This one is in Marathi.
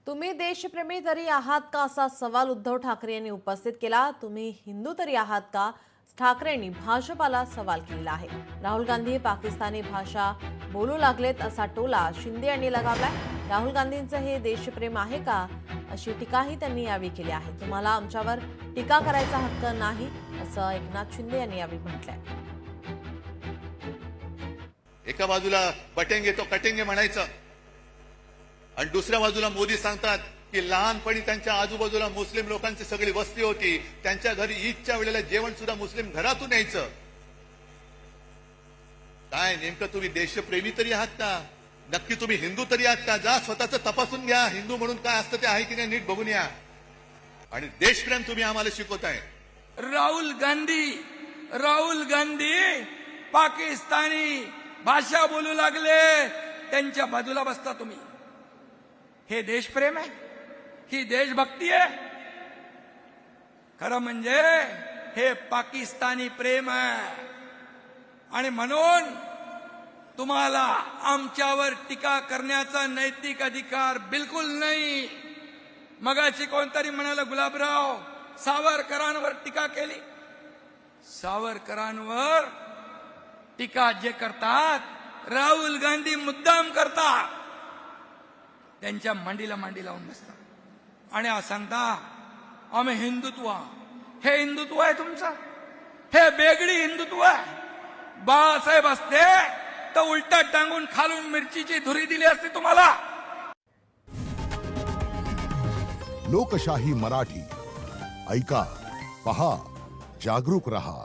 तुम्ही देशप्रेमी तरी आहात का असा सवाल उद्धव ठाकरे यांनी उपस्थित केला। तुम्ही हिंदू तरी आहात का, ठाकरेंनी भाजपाला सवाल केला आहे। राहुल गांधी पाकिस्तानी भाषा बोलू लागलेत असा टोला शिंदे यांनी लगावलाय। राहुल गांधींचं हे देशप्रेम आहे का अशी टीकाही त्यांनी यावेळी केली आहे। तुम्हाला आमच्यावर टीका करायचा हक्क नाही असं एकनाथ शिंदे यांनी यावेळी म्हटलंय। एका बाजूला पटेंगे तो कटेंगे म्हणायचं आणि दुसऱ्या बाजूला मोदी सांगतात की लहानपणी त्यांच्या आजूबाजूला मुस्लिम लोकांची सगळी वस्ती होती, त्यांच्या घरी ईदच्या वेळेला जेवण सुद्धा मुस्लिम घरातून यायचं। काय नेमकं तुम्ही देशप्रेमी तरी आहात का, नक्की तुम्ही हिंदू तरी आहात का? जा स्वतःच तपासून घ्या, हिंदू म्हणून काय असतं ते आहे की नाही नीट बघून या। आणि देशप्रेम तुम्ही आम्हाला शिकवताय। राहुल गांधी पाकिस्तानी भाषा बोलू लागले, त्यांच्या बाजूला बसता तुम्ही। हे देशप्रेम आहे, ही देशभक्ती आहे? खरं म्हणजे हे पाकिस्तानी प्रेम आहे। आणि म्हणून तुम्हाला आमच्यावर टीका करण्याचा नैतिक अधिकार बिलकुल नाही। मगाशी कोणतरी म्हणाला गुलाबराव सावरकरांवर टीका केली। सावरकरांवर टीका जे करतात राहुल गांधी मुद्दाम करतात, त्यांच्या मांडीला मांडी लावून बसतात आणि सांगता आम्ही हिंदुत्व। हे हिंदुत्व आहे तुमचं? हे बेगडी हिंदुत्व आहे? बाळासाहेब असते तर उलटा टांगून खालून मिरचीची धुरी दिली असती तुम्हाला। लोकशाही मराठी ऐका, पहा, जागरूक रहा।